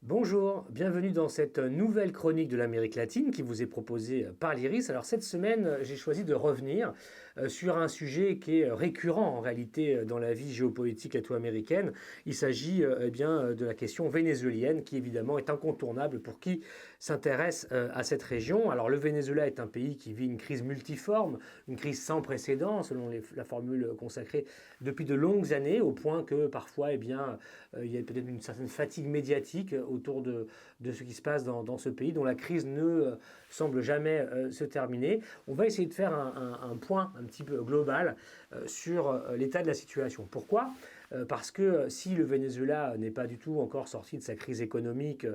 Bonjour, bienvenue dans cette nouvelle chronique de l'Amérique latine qui vous est proposée par l'IRIS. Alors cette semaine, j'ai choisi de revenir sur un sujet qui est récurrent en réalité dans la vie géopolitique latino-américaine. Il s'agit bien de la question vénézuélienne qui évidemment est incontournable pour qui s'intéresse à cette région. Alors le Venezuela est un pays qui vit une crise multiforme, une crise sans précédent selon la formule consacrée depuis de longues années, au point que parfois il y a peut-être une certaine fatigue médiatique autour de ce qui se passe dans ce pays, dont la crise ne semble jamais se terminer. On va essayer de faire un point un petit peu global sur l'état de la situation. Pourquoi ? Parce que si le Venezuela n'est pas du tout encore sorti de sa crise économique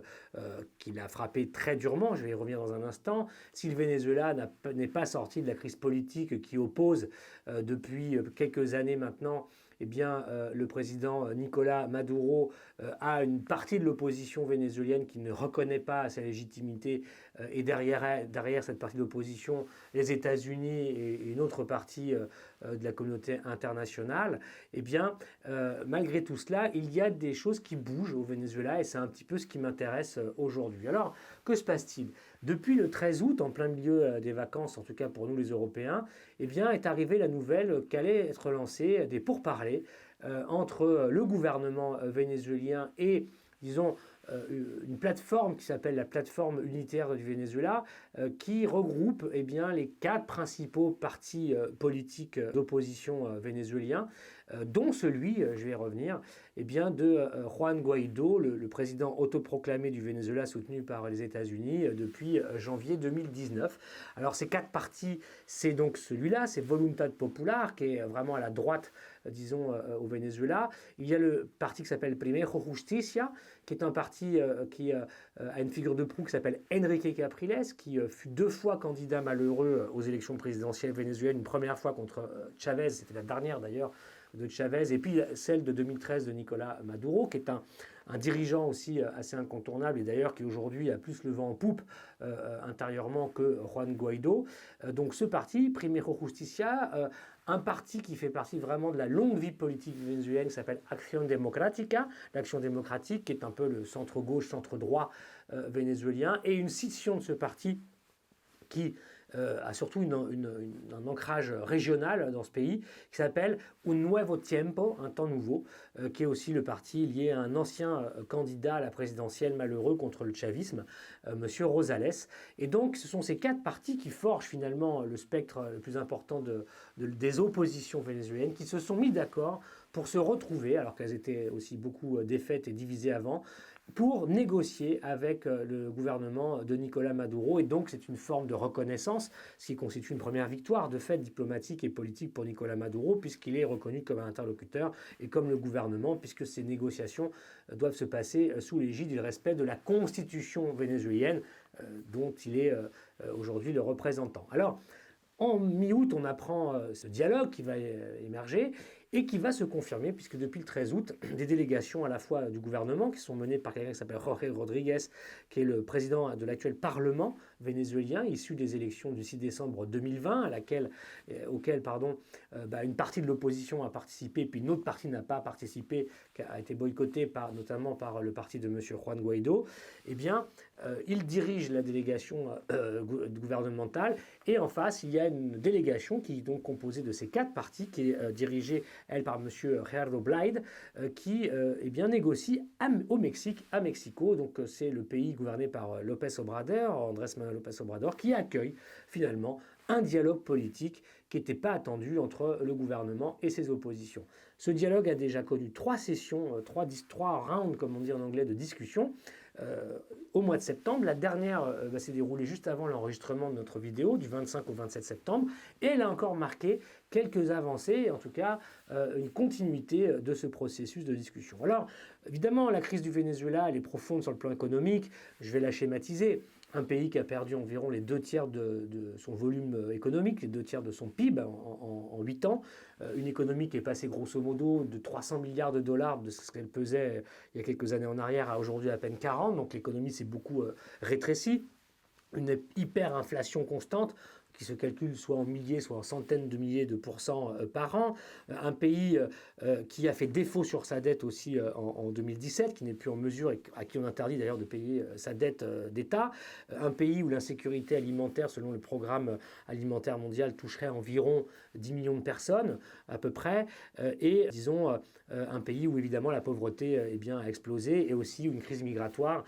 qui l'a frappé très durement, je vais y revenir dans un instant, si le Venezuela n'est pas sorti de la crise politique qui oppose depuis quelques années maintenant le président Nicolás Maduro a une partie de l'opposition vénézuélienne qui ne reconnaît pas sa légitimité et derrière cette partie de l'opposition, les États-Unis et une autre partie de la communauté internationale, malgré tout cela, il y a des choses qui bougent au Venezuela et c'est un petit peu ce qui m'intéresse aujourd'hui. Alors, que se passe-t-il ? Depuis le 13 août, en plein milieu des vacances, en tout cas pour nous les Européens, est arrivée la nouvelle qu'allait être lancée des pourparlers entre le gouvernement vénézuélien et, disons, une plateforme qui s'appelle la plateforme unitaire du Venezuela, qui regroupe les 4 principaux partis politiques d'opposition vénézuéliens, dont celui, je vais y revenir, de Juan Guaidó, le président autoproclamé du Venezuela soutenu par les États-Unis depuis janvier 2019. Alors ces 4 partis, c'est donc celui-là, c'est Voluntad Popular, qui est vraiment à la droite, disons, au Venezuela. Il y a le parti qui s'appelle Primero Justicia, qui est un parti qui a une figure de proue qui s'appelle Enrique Capriles, qui fut 2 fois candidat malheureux aux élections présidentielles vénézuéliennes, une première fois contre Chavez, c'était la dernière d'ailleurs de Chavez, et puis celle de 2013 de Nicolás Maduro, qui est un dirigeant aussi assez incontournable, et d'ailleurs qui aujourd'hui a plus le vent en poupe intérieurement que Juan Guaidó. Donc ce parti, Primero Justicia, un parti qui fait partie vraiment de la longue vie politique vénézuélienne qui s'appelle Acción Democrática, l'Action démocratique, qui est un peu le centre-gauche, centre-droit vénézuélien, et une scission de ce parti qui a surtout un ancrage régional dans ce pays, qui s'appelle Un Nuevo Tiempo, un temps nouveau, qui est aussi le parti lié à un ancien candidat à la présidentielle malheureux contre le chavisme, M. Rosales. Et donc, ce sont ces 4 partis qui forgent finalement le spectre le plus important des oppositions vénézuéliennes, qui se sont mis d'accord pour se retrouver, alors qu'elles étaient aussi beaucoup défaites et divisées avant, pour négocier avec le gouvernement de Nicolás Maduro. Et donc, c'est une forme de reconnaissance, ce qui constitue une première victoire de fait diplomatique et politique pour Nicolás Maduro, puisqu'il est reconnu comme un interlocuteur et comme le gouvernement, puisque ces négociations doivent se passer sous l'égide du respect de la constitution vénézuélienne, dont il est aujourd'hui le représentant. Alors, en mi-août, on apprend ce dialogue qui va émerger et qui va se confirmer, puisque depuis le 13 août, des délégations à la fois du gouvernement, qui sont menées par quelqu'un qui s'appelle Jorge Rodríguez, qui est le président de l'actuel Parlement vénézuélien, issu des élections du 6 décembre 2020, auquel une partie de l'opposition a participé, puis une autre partie n'a pas participé, qui a été boycottée notamment par le parti de M. Juan Guaidó. Il dirige la délégation gouvernementale, et en face, il y a une délégation qui est donc composée de ces 4 partis, qui est dirigée elle par M. Gerardo Blyde, qui négocie au Mexique, à Mexico. Donc c'est le pays gouverné par López Obrador, Andrés Manuel López Obrador, qui accueille finalement un dialogue politique qui n'était pas attendu entre le gouvernement et ses oppositions. Ce dialogue a déjà connu 3 sessions, 3 rounds, comme on dit en anglais, de discussion au mois de septembre. La dernière s'est déroulée juste avant l'enregistrement de notre vidéo, du 25 au 27 septembre, et elle a encore marqué quelques avancées, en tout cas une continuité de ce processus de discussion. Alors, évidemment, la crise du Venezuela, elle est profonde sur le plan économique, je vais la schématiser. Un pays qui a perdu environ les 2/3 de son volume économique, les 2/3 de son PIB en 8 ans. Une économie qui est passée grosso modo de 300 milliards de dollars de ce qu'elle pesait il y a quelques années en arrière à aujourd'hui à peine 40. Donc l'économie s'est beaucoup rétrécie. Une hyperinflation constante. qui se calcule soit en milliers, soit en centaines de milliers de pourcents par an, un pays qui a fait défaut sur sa dette aussi en 2017, qui n'est plus en mesure et à qui on interdit d'ailleurs de payer sa dette d'État, un pays où l'insécurité alimentaire, selon le programme alimentaire mondial, toucherait environ 10 millions de personnes à peu près, et disons un pays où évidemment la pauvreté a explosé et aussi où une crise migratoire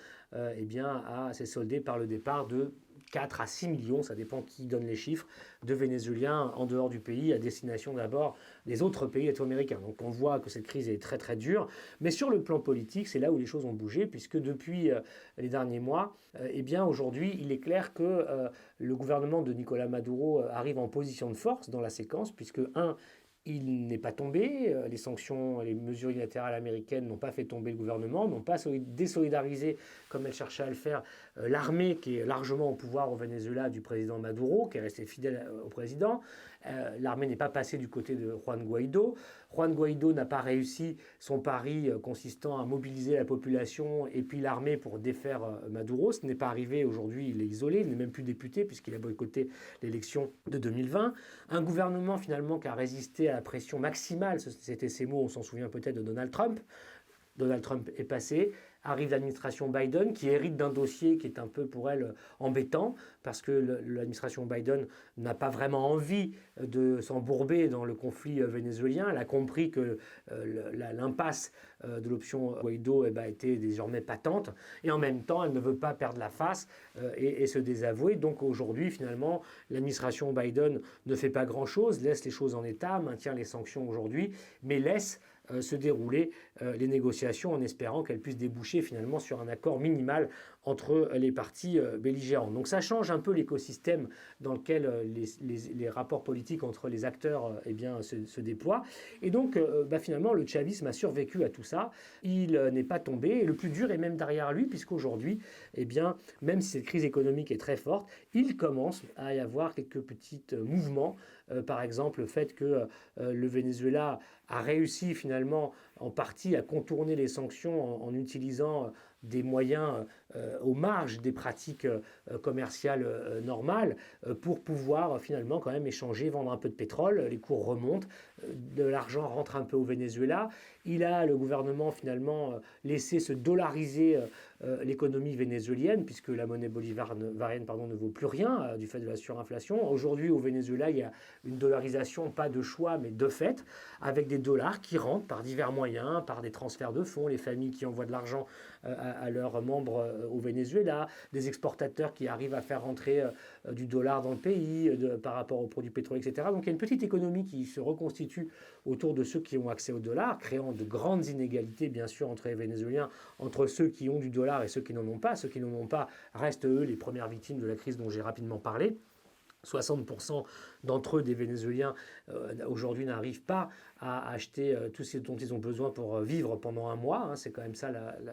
s'est soldée par le départ de 4 à 6 millions, ça dépend qui donne les chiffres, de Vénézuéliens en dehors du pays à destination d'abord des autres pays latino-américains. Donc on voit que cette crise est très très dure, mais sur le plan politique, c'est là où les choses ont bougé, puisque depuis les derniers mois, aujourd'hui, il est clair que le gouvernement de Nicolás Maduro arrive en position de force dans la séquence, puisque il n'est pas tombé, les sanctions, les mesures unilatérales américaines n'ont pas fait tomber le gouvernement, n'ont pas désolidarisé, comme elles cherchaient à le faire, l'armée qui est largement au pouvoir au Venezuela du président Maduro, qui est resté fidèle au président. L'armée n'est pas passée du côté de Juan Guaidó. Juan Guaidó n'a pas réussi son pari consistant à mobiliser la population et puis l'armée pour défaire Maduro. Ce n'est pas arrivé aujourd'hui, il est isolé, il n'est même plus député puisqu'il a boycotté l'élection de 2020. Un gouvernement finalement qui a résisté à la pression maximale, c'était ces mots, on s'en souvient peut-être, de Donald Trump. Donald Trump est passé, arrive l'administration Biden qui hérite d'un dossier qui est un peu pour elle embêtant parce que l'administration Biden n'a pas vraiment envie de s'embourber dans le conflit vénézuélien. Elle a compris que l'impasse de l'option Guaido était désormais patente et en même temps elle ne veut pas perdre la face et se désavouer. Donc aujourd'hui finalement l'administration Biden ne fait pas grand-chose, laisse les choses en état, maintient les sanctions aujourd'hui, mais laisse se dérouler les négociations en espérant qu'elles puissent déboucher finalement sur un accord minimal entre les parties belligérantes. Donc ça change un peu l'écosystème dans lequel les rapports politiques entre les acteurs se déploient. Et donc finalement le chavisme a survécu à tout ça. Il n'est pas tombé et le plus dur est même derrière lui puisqu'aujourd'hui, même si cette crise économique est très forte, il commence à y avoir quelques petits mouvements. Par exemple, le fait que le Venezuela a réussi finalement en partie à contourner les sanctions en utilisant des moyens aux marges des pratiques commerciales normales pour pouvoir finalement quand même échanger, vendre un peu de pétrole, les cours remontent, de l'argent rentre un peu au Venezuela. Le gouvernement finalement laissé se dollariser l'économie vénézuélienne puisque la monnaie bolivarienne ne vaut plus rien du fait de la surinflation. Aujourd'hui au Venezuela il y a une dollarisation, pas de choix mais de fait, avec des dollars qui rentrent par divers moyens, par des transferts de fonds, les familles qui envoient de l'argent à leurs membres au Venezuela, des exportateurs qui arrivent à faire rentrer du dollar dans le pays par rapport aux produits pétroliers, etc. Donc il y a une petite économie qui se reconstitue autour de ceux qui ont accès au dollar, créant de grandes inégalités bien sûr entre les Vénézuéliens, entre ceux qui ont du dollar et ceux qui n'en ont pas. Ceux qui n'en ont pas restent eux les premières victimes de la crise dont j'ai rapidement parlé. 60% d'entre eux, des Vénézuéliens, aujourd'hui n'arrivent pas à acheter tout ce dont ils ont besoin pour vivre pendant un mois. C'est quand même ça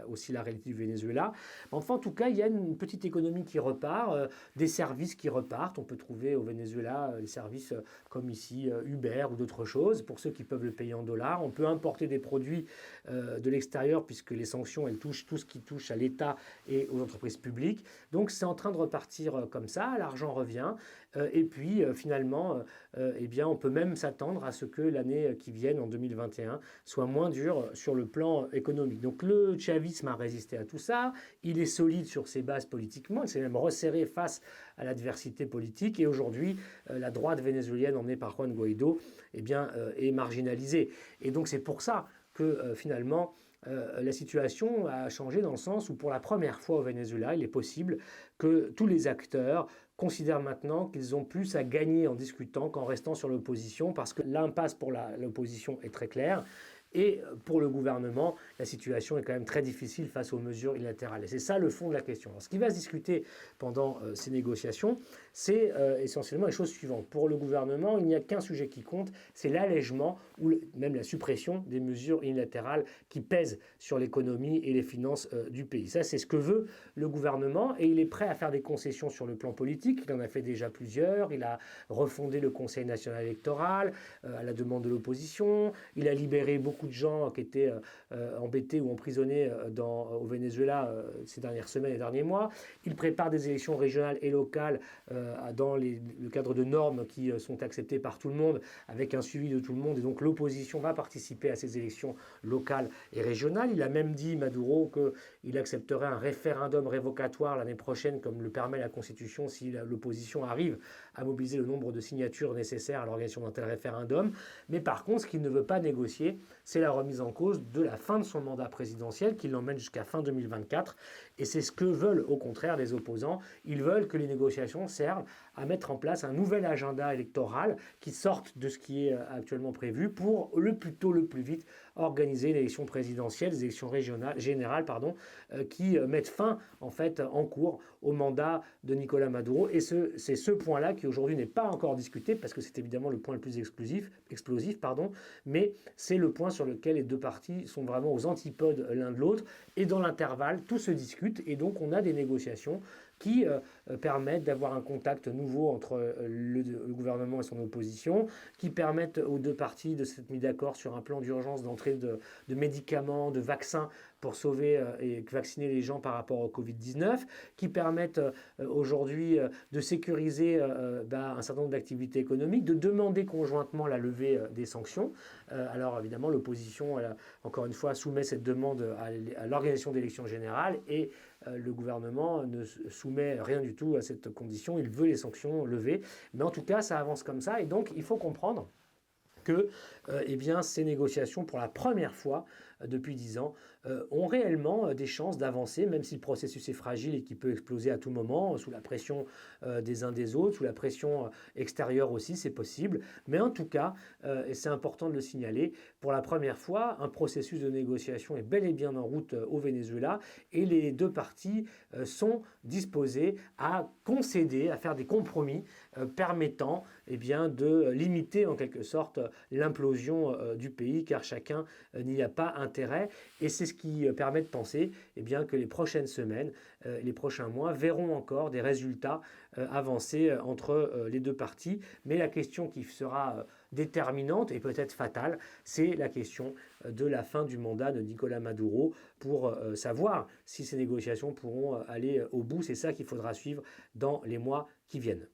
aussi la réalité du Venezuela. Enfin, en tout cas, il y a une petite économie qui repart, des services qui repartent. On peut trouver au Venezuela des services comme ici Uber ou d'autres choses, pour ceux qui peuvent le payer en dollars. On peut importer des produits de l'extérieur, puisque les sanctions, elles touchent tout ce qui touche à l'État et aux entreprises publiques. Donc c'est en train de repartir comme ça, l'argent revient. Et puis finalement, on peut même s'attendre à ce que l'année qui vient, en 2021, soit moins dure sur le plan économique. Donc le chavisme a résisté à tout ça, il est solide sur ses bases politiquement, il s'est même resserré face à l'adversité politique et aujourd'hui, la droite vénézuélienne emmenée par Juan Guaidó est marginalisée. Et donc c'est pour ça que finalement, la situation a changé dans le sens où pour la première fois au Venezuela, il est possible que tous les acteurs considèrent maintenant qu'ils ont plus à gagner en discutant qu'en restant sur l'opposition parce que l'impasse pour l'opposition est très claire. Et pour le gouvernement, la situation est quand même très difficile face aux mesures unilatérales. Et c'est ça le fond de la question. Alors, ce qui va se discuter pendant ces négociations, c'est essentiellement les choses suivantes. Pour le gouvernement, il n'y a qu'un sujet qui compte, c'est l'allègement ou même la suppression des mesures unilatérales qui pèsent sur l'économie et les finances du pays. Ça, c'est ce que veut le gouvernement et il est prêt à faire des concessions sur le plan politique. Il en a fait déjà plusieurs. Il a refondé le Conseil national électoral à la demande de l'opposition. Il a libéré beaucoup de gens qui étaient embêtés ou emprisonnés au Venezuela ces dernières semaines et derniers mois. Il prépare des élections régionales et locales dans le cadre de normes qui sont acceptées par tout le monde, avec un suivi de tout le monde. Et donc l'opposition va participer à ces élections locales et régionales. Il a même dit, Maduro, qu'il accepterait un référendum révocatoire l'année prochaine, comme le permet la Constitution, si l'opposition arrive à mobiliser le nombre de signatures nécessaires à l'organisation d'un tel référendum. Mais par contre, ce qu'il ne veut pas négocier, c'est la remise en cause de la fin de son mandat présidentiel, qui l'emmène jusqu'à fin 2024. Et c'est ce que veulent au contraire les opposants. Ils veulent que les négociations servent à mettre en place un nouvel agenda électoral qui sorte de ce qui est actuellement prévu pour le plus tôt, le plus vite, organiser l'élection présidentielle, les élections générales, qui mettent fin en fait en cours au mandat de Nicolás Maduro. Et c'est ce point-là qui aujourd'hui n'est pas encore discuté parce que c'est évidemment le point le plus explosif, mais c'est le point sur lequel les deux partis sont vraiment aux antipodes l'un de l'autre. Et dans l'intervalle, tout se discute et donc on a des négociations qui permettent d'avoir un contact nouveau entre le gouvernement et son opposition, qui permettent aux deux parties de s'être mis d'accord sur un plan d'urgence d'entrée de médicaments, de vaccins pour sauver et vacciner les gens par rapport au Covid-19, qui permettent aujourd'hui de sécuriser un certain nombre d'activités économiques, de demander conjointement la levée des sanctions. Alors évidemment, l'opposition, encore une fois, soumet cette demande à l'organisation d'élections générales et le gouvernement ne soumet rien du tout à cette condition. Il veut les sanctions levées. Mais en tout cas, ça avance comme ça. Et donc, il faut comprendre que ces négociations, pour la première fois depuis 10 ans, ont réellement des chances d'avancer, même si le processus est fragile et qui peut exploser à tout moment, sous la pression des uns des autres, sous la pression extérieure aussi, c'est possible. Mais en tout cas, et c'est important de le signaler, pour la première fois, un processus de négociation est bel et bien en route au Venezuela et les deux parties sont disposées à concéder, à faire des compromis permettant de limiter en quelque sorte l'implosion du pays, car chacun n'y a pas intérêt. Et c'est ce qui permet de penser que les prochaines semaines, les prochains mois verront encore des résultats avancés entre les deux parties. Mais la question qui sera déterminante et peut-être fatale, c'est la question de la fin du mandat de Nicolás Maduro pour savoir si ces négociations pourront aller au bout. C'est ça qu'il faudra suivre dans les mois qui viennent.